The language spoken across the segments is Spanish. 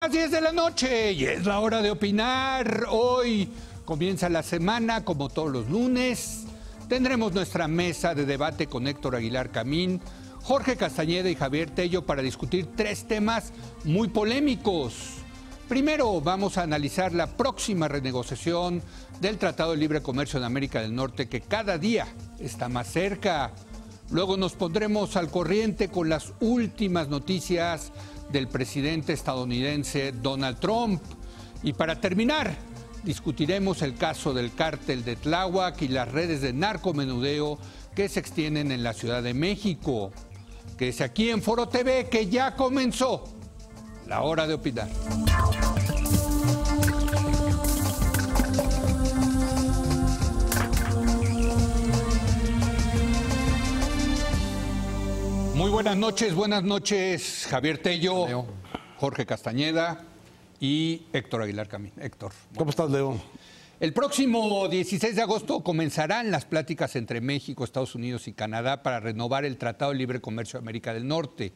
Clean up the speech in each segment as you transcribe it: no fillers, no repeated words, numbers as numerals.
Las 10 de la noche y es la hora de opinar. Hoy comienza la semana como todos los lunes. Tendremos nuestra mesa de debate con Héctor Aguilar Camín, Jorge Castañeda y Javier Tello para discutir tres temas muy polémicos. Primero vamos a analizar la próxima renegociación del Tratado de Libre Comercio de América del Norte que cada día está más cerca. Luego nos pondremos al corriente con las últimas noticias del presidente estadounidense Donald Trump. Y para terminar, discutiremos el caso del cártel de Tláhuac y las redes de narcomenudeo que se extienden en la Ciudad de México. Que es aquí en Foro TV que ya comenzó la hora de opinar. Muy buenas noches, Javier Tello, Leo. Jorge Castañeda y Héctor Aguilar Camín. Héctor. ¿Cómo estás, Leo? El próximo 16 de agosto comenzarán las pláticas entre México, Estados Unidos y Canadá para renovar el Tratado de Libre Comercio de América del Norte.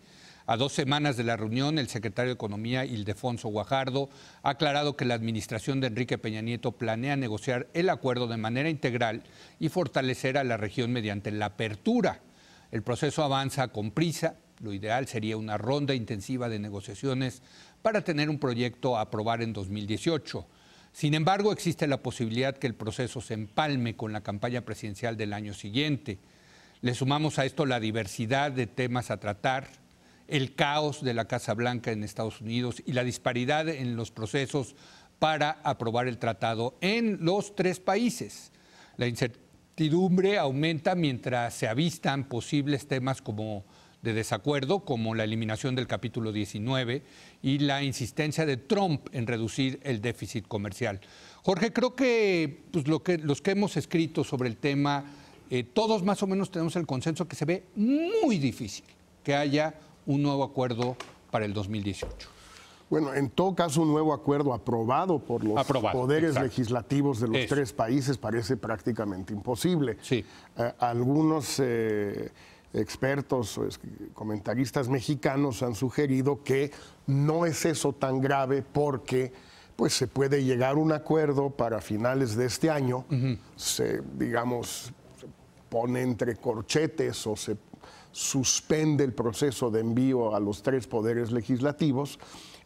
A 2 semanas de la reunión, el secretario de Economía, Ildefonso Guajardo, ha aclarado que la administración de Enrique Peña Nieto planea negociar el acuerdo de manera integral y fortalecer a la región mediante la apertura. El proceso avanza con prisa. Lo ideal sería una ronda intensiva de negociaciones para tener un proyecto a aprobar en 2018. Sin embargo, existe la posibilidad que el proceso se empalme con la campaña presidencial del año siguiente. Le sumamos a esto la diversidad de temas a tratar, el caos de la Casa Blanca en Estados Unidos y la disparidad en los procesos para aprobar el tratado en los 3 países. La incertidumbre aumenta mientras se avistan posibles temas como de desacuerdo, como la eliminación del capítulo 19 y la insistencia de Trump en reducir el déficit comercial. Jorge, creo que los que hemos escrito sobre el tema, todos más o menos tenemos el consenso que se ve muy difícil que haya un nuevo acuerdo para el 2018. Bueno, en todo caso, un nuevo acuerdo aprobado por los poderes legislativos de los 3 países parece prácticamente imposible. Sí. Algunos expertos o comentaristas mexicanos han sugerido que no es eso tan grave porque pues, se puede llegar a un acuerdo para finales de este año, se pone entre corchetes o se suspende el proceso de envío a los 3 poderes legislativos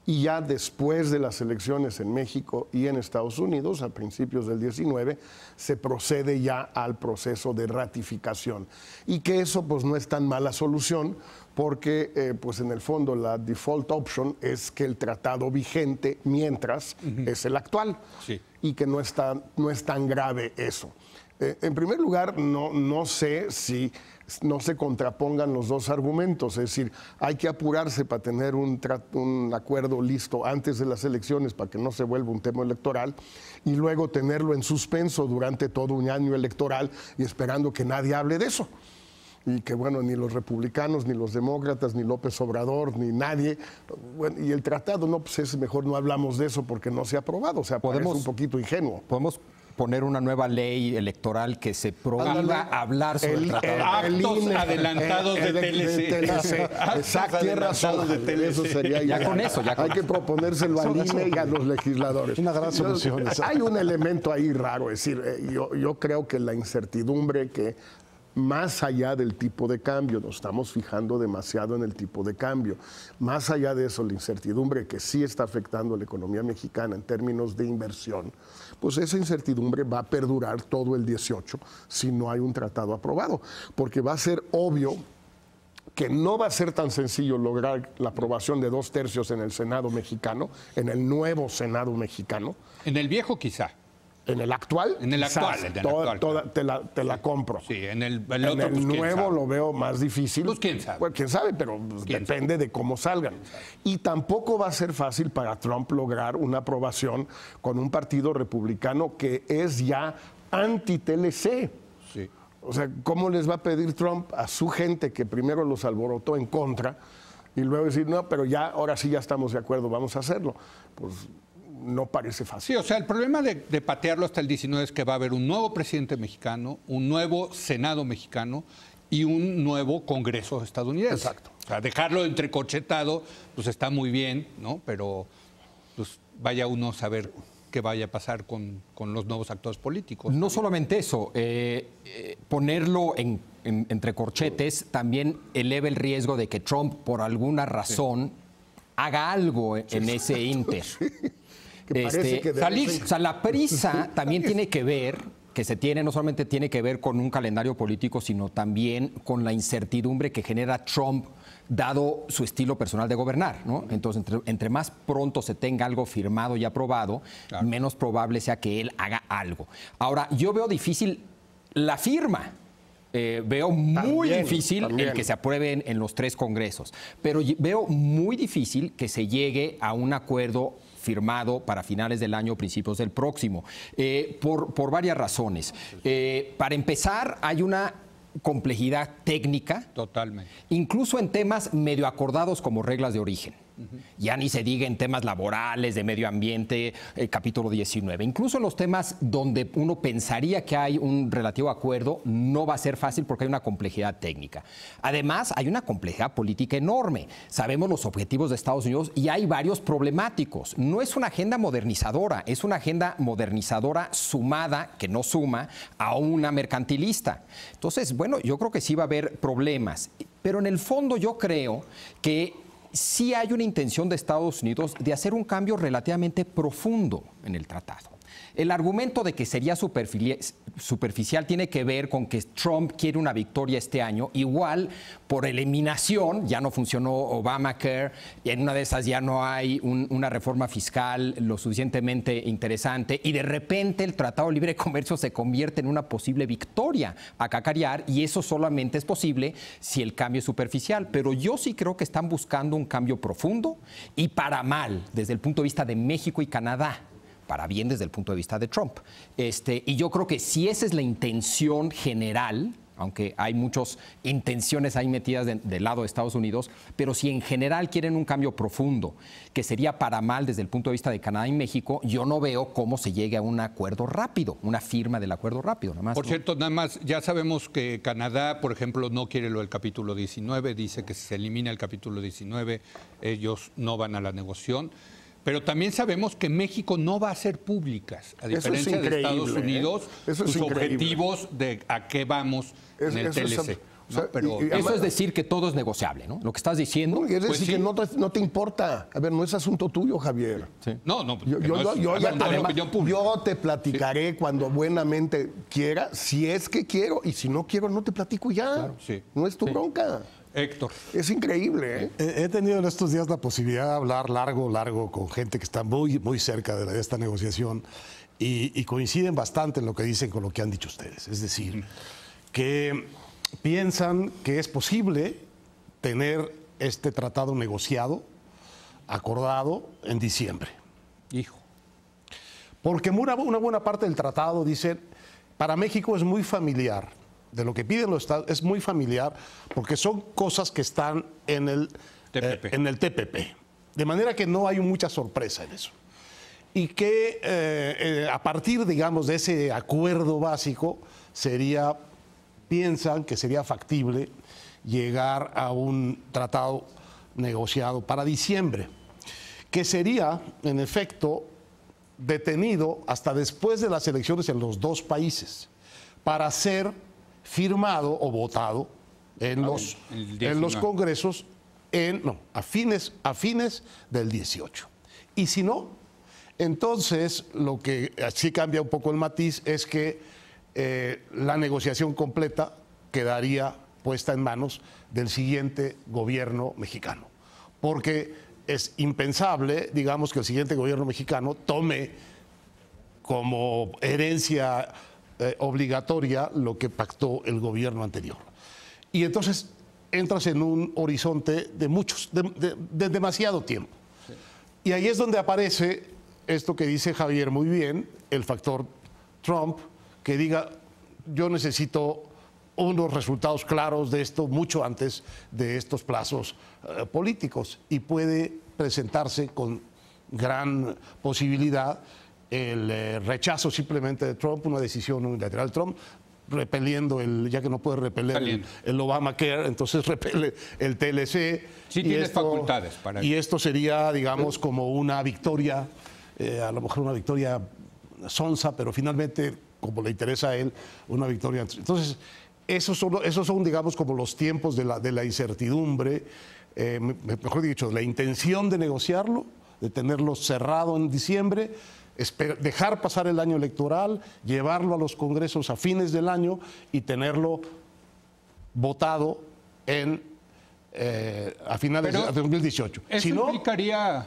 y ya después de las elecciones en México y en Estados Unidos, a principios del 19, se procede ya al proceso de ratificación. Y que eso pues no es tan mala solución porque pues en el fondo la default option es que el tratado vigente mientras es el actual y que no es tan grave eso. En primer lugar, no sé si no se contrapongan los 2 argumentos, es decir, hay que apurarse para tener un acuerdo listo antes de las elecciones para que no se vuelva un tema electoral y luego tenerlo en suspenso durante todo un año electoral y esperando que nadie hable de eso. Y que bueno, ni los republicanos, ni los demócratas, ni López Obrador, ni nadie, bueno, y el tratado, no, pues es mejor no hablamos de eso porque no se ha aprobado, o sea, parece un poquito ingenuo. Podemos poner una nueva ley electoral que se prohíba hablar sobre el tratado. Actos adelantados de TLC. Exacto, tiene razón. Eso sería ya con eso. Hay que proponérselo al INE y a los legisladores. Una gran solución. Hay un elemento ahí raro, es decir, yo creo que la incertidumbre que más allá del tipo de cambio, nos estamos fijando demasiado en el tipo de cambio. Más allá de eso, la incertidumbre que sí está afectando a la economía mexicana en términos de inversión, pues esa incertidumbre va a perdurar todo el 18 si no hay un tratado aprobado, porque va a ser obvio que no va a ser tan sencillo lograr la aprobación de 2/3 en el Senado mexicano, en el nuevo Senado mexicano. En el viejo quizá. En el actual, en el actual, te la compro. Sí, en el otro, pues, nuevo lo veo más difícil. Pues quién sabe. Pues, quién sabe, pero depende de cómo salgan. Y tampoco va a ser fácil para Trump lograr una aprobación con un partido republicano que es ya anti-TLC. Sí. O sea, ¿cómo les va a pedir Trump a su gente que primero los alborotó en contra y luego decir, no, pero ya, ahora sí ya estamos de acuerdo, vamos a hacerlo? Pues no parece fácil. Sí, o sea, el problema de patearlo hasta el 19 es que va a haber un nuevo presidente mexicano, un nuevo Senado mexicano y un nuevo Congreso estadounidense. Exacto. O sea, dejarlo entrecorchetado, pues está muy bien, ¿no? Pero pues vaya uno a saber qué vaya a pasar con los nuevos actores políticos. No solamente eso, ponerlo entre corchetes también eleva el riesgo de que Trump, por alguna razón, haga algo en ese ínter. O sea, la prisa también tiene que ver, que se tiene, no solamente tiene que ver con un calendario político, sino también con la incertidumbre que genera Trump, dado su estilo personal de gobernar, ¿no? Entonces, entre más pronto se tenga algo firmado y aprobado, claro, menos probable sea que él haga algo. Ahora, yo veo difícil la firma. Veo muy difícil el que se apruebe en los 3 congresos, pero veo muy difícil que se llegue a un acuerdo firmado para finales del año, principios del próximo, por varias razones. Para empezar, hay una complejidad técnica. Totalmente. Incluso en temas medio acordados como reglas de origen. Ya ni se diga en temas laborales, de medio ambiente, capítulo 19. Incluso en los temas donde uno pensaría que hay un relativo acuerdo, no va a ser fácil porque hay una complejidad técnica. Además, hay una complejidad política enorme. Sabemos los objetivos de Estados Unidos y hay varios problemáticos. No es una agenda modernizadora, es una agenda modernizadora sumada, que no suma, a una mercantilista. Entonces, bueno, yo creo que sí va a haber problemas. Pero en el fondo yo creo que sí hay una intención de Estados Unidos de hacer un cambio relativamente profundo en el tratado. El argumento de que sería superficial tiene que ver con que Trump quiere una victoria este año. Igual, por eliminación, ya no funcionó Obamacare, y en una de esas ya no hay una reforma fiscal lo suficientemente interesante, y de repente el Tratado de Libre Comercio se convierte en una posible victoria a cacarear, y eso solamente es posible si el cambio es superficial. Pero yo sí creo que están buscando un cambio profundo y para mal, desde el punto de vista de México y Canadá, para bien desde el punto de vista de Trump. Y yo creo que si esa es la intención general, aunque hay muchas intenciones ahí metidas del lado de Estados Unidos, pero si en general quieren un cambio profundo, que sería para mal desde el punto de vista de Canadá y México, yo no veo cómo se llegue a un acuerdo rápido, una firma del acuerdo rápido. Nada más, por cierto, nada más, ya sabemos que Canadá, por ejemplo, no quiere lo del capítulo 19, dice que si se elimina el capítulo 19, ellos no van a la negociación. Pero también sabemos que México no va a hacer públicas, a diferencia de Estados Unidos, sus objetivos de a qué vamos en el TLC. O sea, pero eso es decir que todo es negociable, ¿no? Lo que estás diciendo. No, es decir, que no te importa. A ver, no es asunto tuyo, Javier. Sí. No, yo te platicaré cuando buenamente quiera, si es que quiero, y si no quiero, no te platico ya. Claro, sí. No es tu bronca. Héctor. Es increíble, ¿eh? He tenido en estos días la posibilidad de hablar largo con gente que está muy cerca de esta negociación y coinciden bastante en lo que dicen con lo que han dicho ustedes. Es decir, que piensan que es posible tener este tratado negociado, acordado en diciembre. Hijo. Porque una buena parte del tratado, dicen, para México es muy familiar. De lo que piden los estados es muy familiar porque son cosas que están en el TPP. De manera que no hay mucha sorpresa en eso. Y que a partir, digamos, de ese acuerdo básico, piensan que sería factible llegar a un tratado negociado para diciembre, que sería, en efecto, detenido hasta después de las elecciones en los 2 países, para ser firmado o votado en los congresos a fines del 18. Y si no, entonces lo que así cambia un poco el matiz es que la negociación completa quedaría puesta en manos del siguiente gobierno mexicano. Porque es impensable, digamos, que el siguiente gobierno mexicano tome como herencia obligatoria lo que pactó el gobierno anterior. Y entonces entras en un horizonte de demasiado tiempo. Sí. Y ahí es donde aparece esto que dice Javier muy bien, el factor Trump, que diga, yo necesito unos resultados claros de esto mucho antes de estos plazos políticos, y puede presentarse con gran posibilidad el rechazo simplemente de Trump, una decisión unilateral de Trump, repeliendo ya que no puede repeler el Obamacare, entonces repele el TLC. Sí, tienes facultades para y esto sería, digamos, como una victoria, a lo mejor una victoria sonsa, pero finalmente, como le interesa a él, una victoria. Entonces, esos son, digamos, como los tiempos de la incertidumbre, mejor dicho, la intención de negociarlo, de tenerlo cerrado en diciembre, dejar pasar el año electoral, llevarlo a los congresos a fines del año y tenerlo votado a finales de 2018. Eso si no, implicaría,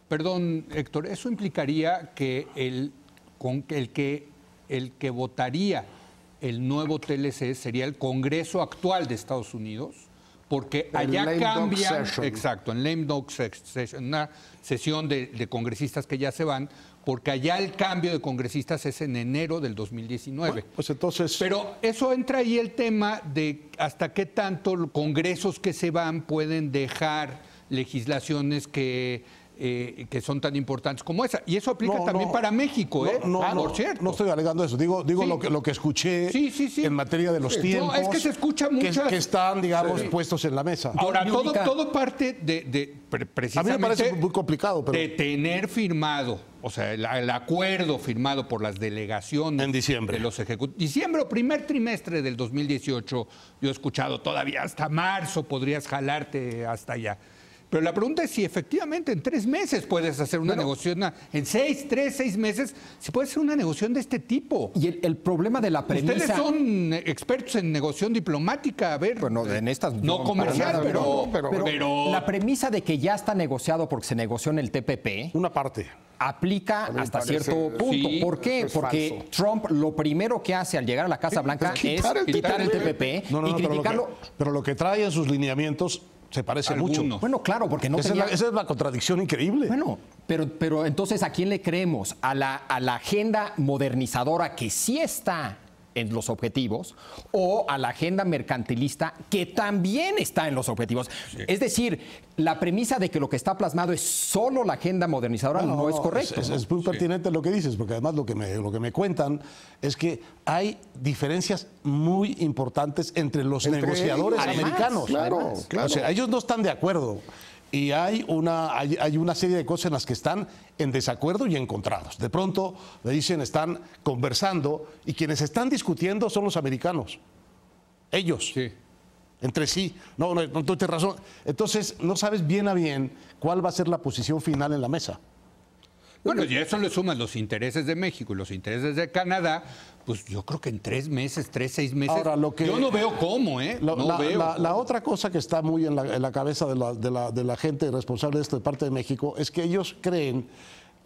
perdón Héctor, eso implicaría que el que votaría el nuevo TLC sería el Congreso actual de Estados Unidos, porque allá cambian, exacto, en lame dog session, una sesión de congresistas que ya se van, porque allá el cambio de congresistas es en enero del 2019. bueno, pues entonces, Pero eso entra ahí el tema de hasta qué tanto los congresos que se van pueden dejar legislaciones que son tan importantes como esa. Y eso aplica también para México, por cierto. No estoy alegando eso. Digo Sí. lo que escuché en materia de los tiempos. No, es que se escucha muchas... que están, digamos, puestos en la mesa. Ahora, todo parte de precisamente... A mí me parece muy complicado, pero... De tener firmado, o sea, el acuerdo firmado por las delegaciones... En diciembre. De los ejecutivos. Diciembre o primer trimestre del 2018, yo he escuchado todavía hasta marzo podrías jalarte hasta allá. Pero la pregunta es si efectivamente en 3 meses puedes hacer una negociación, en 6 meses, si puede ser una negociación de este tipo. Y el problema de la premisa... Ustedes son expertos en negociación diplomática, a ver. Bueno, en estas... No comercial, pero... La premisa de que ya está negociado porque se negoció en el TPP... Una parte. Aplica hasta parece- cierto punto. sí, ¿Por qué? es Porque falso. Trump lo primero que hace al llegar a la Casa Blanca es quitar el quitar el TPP No, y pero criticarlo. pero lo que trae en sus lineamientos se parece Algunos. mucho. Bueno, claro, porque no Esa tenía... es la contradicción increíble. Bueno, pero entonces, ¿a quién le creemos? ¿A la agenda modernizadora que sí está en los objetivos o a la agenda mercantilista que también está en los objetivos? Es decir, la premisa de que lo que está plasmado es solo la agenda modernizadora no es correcto. Es muy pertinente lo que dices, porque además lo que me cuentan es que hay diferencias muy importantes entre los Entre negociadores ellos, americanos. claro, claro. O sea, ellos no están de acuerdo. Y hay una serie de cosas en las que están en desacuerdo y encontrados. De pronto le dicen, están conversando y quienes están discutiendo son los americanos. Ellos. Sí. Entre sí. No, tú tienes razón. Entonces, no sabes bien a bien cuál va a ser la posición final en la mesa. Bueno, y a eso le suman los intereses de México y los intereses de Canadá, pues yo creo que en 3 meses, 6 meses, Ahora, yo no veo cómo, La otra cosa que está muy en la cabeza de la gente responsable de esto de parte de México es que ellos creen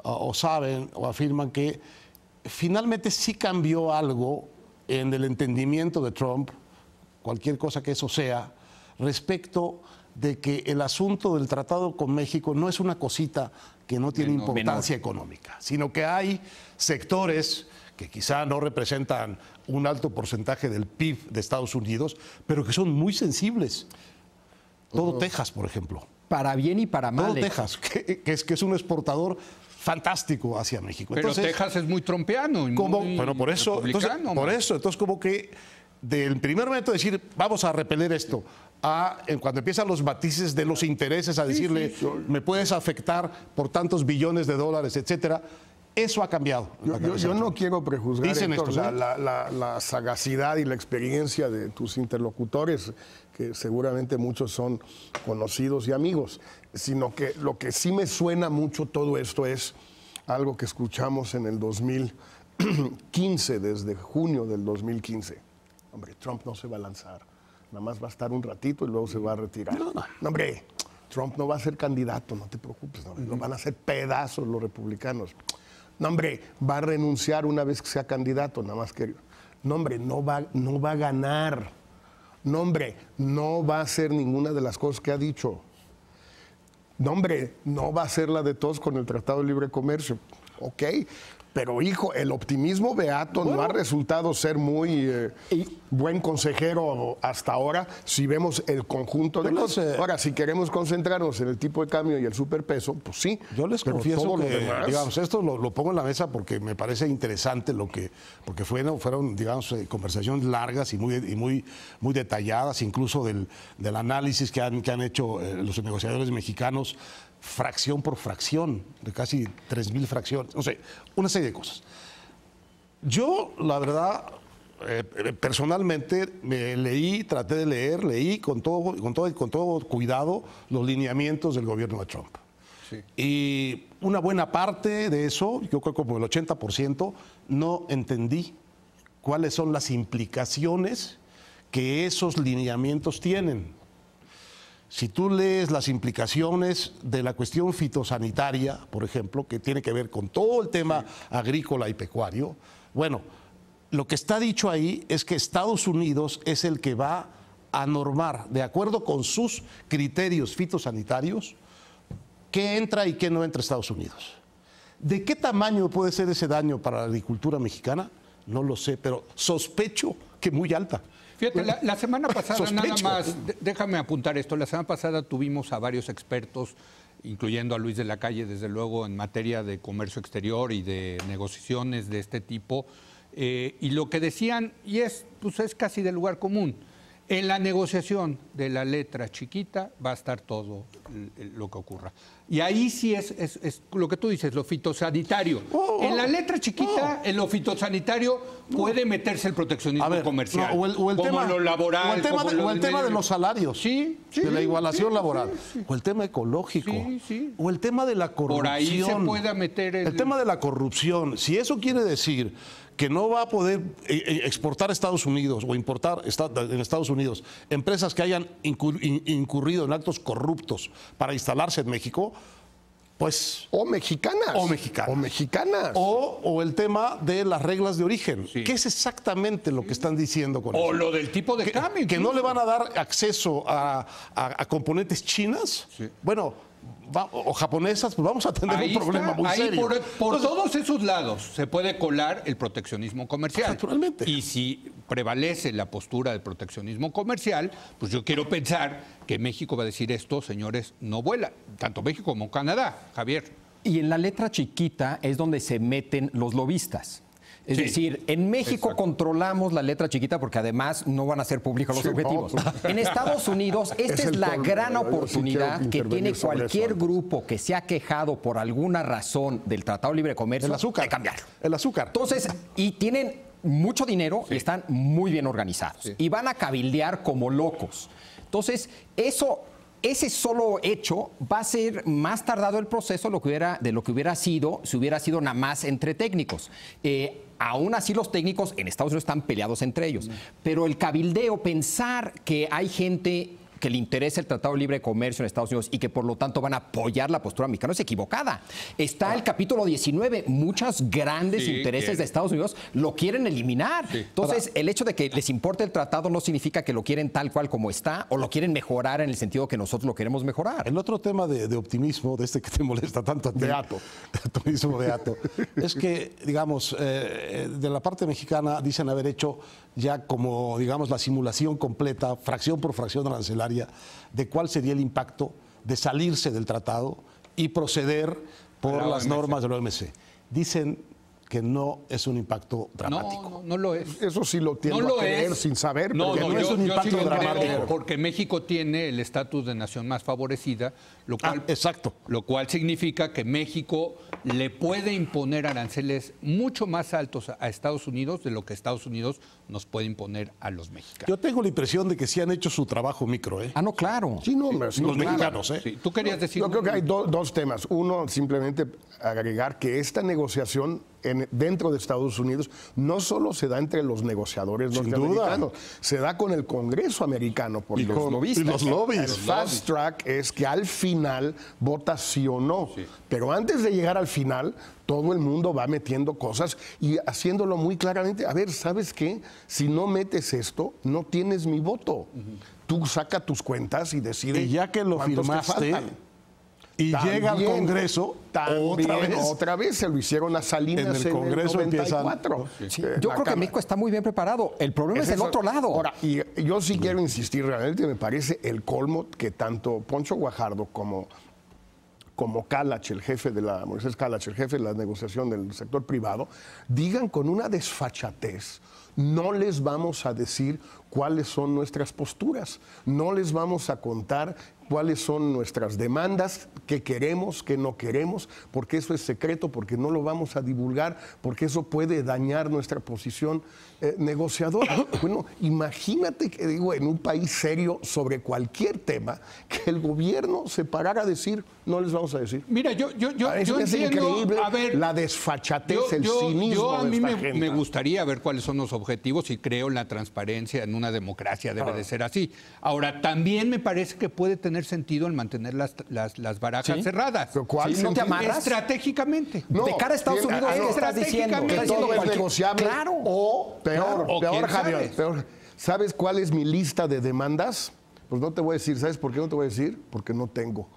o saben o afirman que finalmente sí cambió algo en el entendimiento de Trump, cualquier cosa que eso sea, respecto de que el asunto del tratado con México no es una cosita que no tiene importancia económica, sino que hay sectores que quizá no representan un alto porcentaje del PIB de Estados Unidos, pero que son muy sensibles. Todo Texas, por ejemplo. Para bien y para mal. Todo Texas, que es un exportador fantástico hacia México. Pero Entonces, Texas es muy trumpeano y muy bueno, por eso, entonces como que del primer momento de decir, vamos a repeler esto, cuando empiezan los matices de los intereses a decirle, me puedes afectar por tantos billones de dólares, etcétera, eso ha cambiado. Yo no quiero prejuzgar, Dicen Héctor, estos, ¿eh? la sagacidad y la experiencia de tus interlocutores, que seguramente muchos son conocidos y amigos, sino que lo que sí me suena mucho todo esto es algo que escuchamos en el 2015, desde junio del 2015. Hombre, Trump no se va a lanzar, nada más va a estar un ratito y luego se va a retirar. No, hombre, Trump no va a ser candidato, no te preocupes, no, lo van a hacer pedazos los republicanos. No, hombre, va a renunciar una vez que sea candidato, nada más que... No, hombre, no va a ganar. No, hombre, no va a hacer ninguna de las cosas que ha dicho. No, hombre, no va a ser la de todos con el Tratado de Libre Comercio. ok. Pero, hijo, el optimismo beato no ha resultado ser muy buen consejero hasta ahora si vemos el conjunto de cosas. Ahora, si queremos concentrarnos en el tipo de cambio y el superpeso, pues sí. Yo les pero confieso todo que, lo demás, digamos, esto lo pongo en la mesa porque me parece interesante porque fueron, digamos, conversaciones largas y muy detalladas, incluso del análisis que han hecho los negociadores mexicanos, fracción por fracción, de casi 3,000 fracciones, no sé, una serie de cosas. Yo, la verdad, personalmente traté de leer con todo cuidado los lineamientos del gobierno de Trump. Sí. Y una buena parte de eso, yo creo que como el 80%, no entendí cuáles son las implicaciones que esos lineamientos tienen. Si tú lees las implicaciones de la cuestión fitosanitaria, por ejemplo, que tiene que ver con todo el tema agrícola y pecuario, bueno, lo que está dicho ahí es que Estados Unidos es el que va a normar, de acuerdo con sus criterios fitosanitarios, qué entra y qué no entra a Estados Unidos. ¿De qué tamaño puede ser ese daño para la agricultura mexicana? No lo sé, pero sospecho que muy alta. Fíjate, la semana pasada, nada más, déjame apuntar esto, la semana pasada tuvimos a varios expertos, incluyendo a Luis de la Calle, desde luego, en materia de comercio exterior y de negociaciones de este tipo, y lo que decían, y pues es casi de lugar común, en la negociación de la letra chiquita va a estar todo lo que ocurra. Y ahí sí es lo que tú dices, lo fitosanitario. En la letra chiquita, en lo fitosanitario, puede meterse el proteccionismo comercial. O el como tema, lo laboral. O el tema de los salarios. Sí, de la igualación laboral. Sí. O el tema ecológico. Sí. O el tema de la corrupción. Por ahí se puede meter el tema de la corrupción. Si eso quiere decir que no va a poder exportar a Estados Unidos o importar en Estados Unidos empresas que hayan incurrido en actos corruptos para instalarse en México, pues... O mexicanas. O el tema de las reglas de origen, que es exactamente lo que están diciendo con eso. O lo del tipo de cambio. Que no le van a dar acceso a componentes chinas. Sí. Bueno... o japonesas, pues vamos a tener un problema muy serio. Por todos esos lados se puede colar el proteccionismo comercial. Naturalmente. Y si prevalece la postura del proteccionismo comercial, pues yo quiero pensar que México va a decir esto, señores, no vuela. Tanto México como Canadá, Javier. Y en la letra chiquita es donde se meten los lobistas. Es decir, en México controlamos la letra chiquita porque además no van a ser públicos los objetivos. En Estados Unidos, esta es la gran oportunidad que tiene cualquier grupo que se ha quejado por alguna razón del Tratado de Libre Comercio de cambiarlo. El azúcar. Entonces, y tienen mucho dinero y están muy bien organizados. Y van a cabildear como locos. Entonces, ese solo hecho va a ser más tardado el proceso de lo que hubiera sido si hubiera sido nada más entre técnicos. Aún así los técnicos en Estados Unidos están peleados entre ellos. Pero el cabildeo, pensar que hay gente que le interesa el Tratado de Libre Comercio en Estados Unidos y que por lo tanto van a apoyar la postura mexicana es equivocada. Está el capítulo 19, muchos grandes intereses de Estados Unidos lo quieren eliminar. Entonces, el hecho de que les importe el tratado no significa que lo quieren tal cual como está o lo quieren mejorar en el sentido que nosotros lo queremos mejorar. El otro tema de optimismo, de este que te molesta tanto a ti, optimismo beato, es que, digamos, de la parte mexicana dicen haber hecho ya como, digamos, la simulación completa, fracción por fracción arancelaria, de cuál sería el impacto de salirse del tratado y proceder por las normas del OMC. Dicen que no es un impacto dramático. No lo es. Eso sí lo tiendo a creer sin saber, no es un impacto dramático. Porque México tiene el estatus de nación más favorecida, lo cual significa que México le puede imponer aranceles mucho más altos a Estados Unidos de lo que Estados Unidos nos puede imponer a los mexicanos. Yo tengo la impresión de que sí han hecho su trabajo micro, ¿eh? Ah, no, claro. Sí, no, los mexicanos, ¿eh? Sí. Tú querías decir... Yo creo que hay dos temas. Uno, simplemente agregar que esta negociación dentro de Estados Unidos no solo se da entre los negociadores norteamericanos, se da con el Congreso americano. Y los lobbies. El fast track es que al final vota sí o no. Sí. Pero antes de llegar al final, todo el mundo va metiendo cosas y haciéndolo muy claramente. A ver, ¿sabes qué? Si no metes esto, no tienes mi voto. Tú saca tus cuentas y decides. Y ya que lo firmaste, Y llega al Congreso otra vez se lo hicieron a Salinas en el Congreso el 94. Sí. Yo creo que México está muy bien preparado. El problema es el otro lado. Ahora, y yo sí quiero insistir, realmente me parece el colmo que tanto Poncho Guajardo como Kalach, el jefe de la Moisés Kalach, el jefe de la negociación del sector privado, digan con una desfachatez: no les vamos a decir cuáles son nuestras posturas, no les vamos a contar cuáles son nuestras demandas, qué queremos, qué no queremos, porque eso es secreto, porque no lo vamos a divulgar, porque eso puede dañar nuestra posición negociadora. Bueno, imagínate que, digo, en un país serio sobre cualquier tema, que el gobierno se parara a decir: no les vamos a decir. Mira, yo es entiendo, increíble a ver, la desfachatez, el cinismo a de mí esta me gente. gustaría ver cuáles son los objetivos y creo en la transparencia, en una democracia debe de ser así. Ahora, también me parece que puede tener sentido el mantener las barajas cerradas. ¿Pero cuál ¿No te sentido? amarras? Estratégicamente. No, de cara a Estados tiene- Unidos, ah, no, ¿qué estás diciendo? Que Estás todo diciendo es cualquier- negociable. Claro. O peor, O peor, quién Javier, sabe. peor. ¿Sabes cuál es mi lista de demandas? Pues no te voy a decir. ¿Sabes por qué no te voy a decir? Porque no tengo.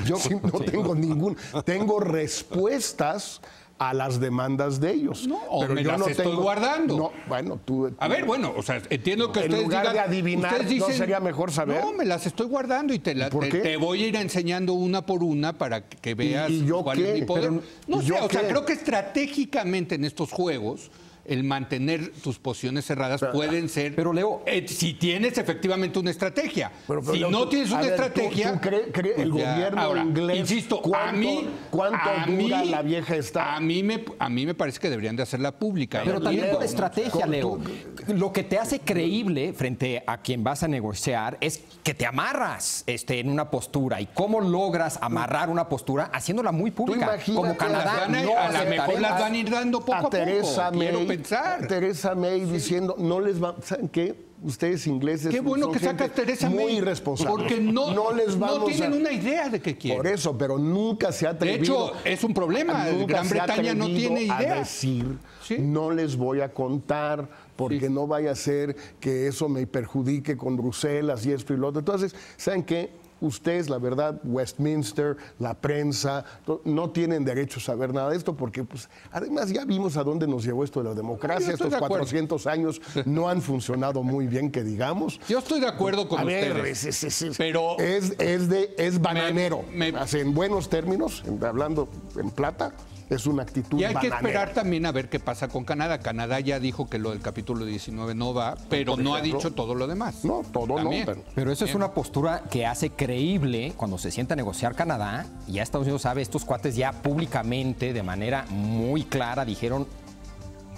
Yo sí no tengo ningún. Tengo respuestas a las demandas de ellos. No, o me las estoy guardando. No, bueno, tú. A ver, bueno, o sea, entiendo que En ustedes lugar digan, de adivinar, ustedes dicen, ¿no sería mejor saber? No, me las estoy guardando y ¿Por qué? te voy a ir enseñando una por una para que veas ¿Y yo cuál qué? es mi poder. Pero, No ¿y sé, yo o sea, qué? creo que estratégicamente en estos juegos el mantener tus posiciones cerradas pueden ser. Pero, Leo, si tienes efectivamente una estrategia. Pero, si Leo, no tú- tienes a una ver, estrategia. ¿tú crees el pues ya. gobierno Ahora, inglés? insisto, ¿Cuánto dura la vieja esta? A mí me parece que deberían de hacerla pública. Pero Y también Leo, por estrategia, ¿no? Leo. Lo que te hace creíble frente a quien vas a negociar es que te amarras en una postura. ¿Y cómo logras amarrar una postura? Haciéndola muy pública. imagínate, Como Las Canadá. van a- no a lo mejor las van a ir dando poco a poco. Teresa Quiero May, pensar. Teresa May diciendo: no les va. ¿Saben qué? Ustedes ingleses. Qué bueno son que gente sacas Teresa muy May. irresponsable. Porque no les vamos no tienen a- una idea de qué quieren. Por eso, pero nunca se ha De atrevido. hecho, es un problema. nunca Gran se ha Bretaña no atrevido tiene idea. a decir: Sí. no les voy a contar, porque no vaya a ser que eso me perjudique con Bruselas y esto y lo otro. Entonces, ¿saben qué? Ustedes, la verdad, Westminster, la prensa, no tienen derecho a saber nada de esto, porque pues, además ya vimos a dónde nos llevó esto de la democracia. Yo estoy Estos de acuerdo. 400 años no han funcionado muy bien, que digamos. Yo estoy de acuerdo con A ver, ustedes. Pero es bananero. me- Así, en buenos términos, hablando en plata, es una actitud y hay que bananera. esperar también a ver qué pasa con Canadá. Canadá ya dijo que lo del capítulo 19 no va, pero Por no ha ejemplo. dicho todo lo demás. No, todo También. no. Pero eso es una postura que hace creíble cuando se sienta a negociar Canadá. Y ya Estados Unidos sabe, estos cuates ya públicamente, de manera muy clara, dijeron: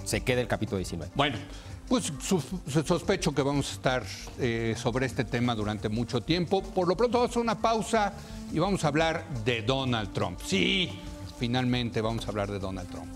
se queda el capítulo 19. Bueno, pues sospecho que vamos a estar sobre este tema durante mucho tiempo. Por lo pronto vamos a hacer una pausa y vamos a hablar de Donald Trump. Sí, finalmente vamos a hablar de Donald Trump.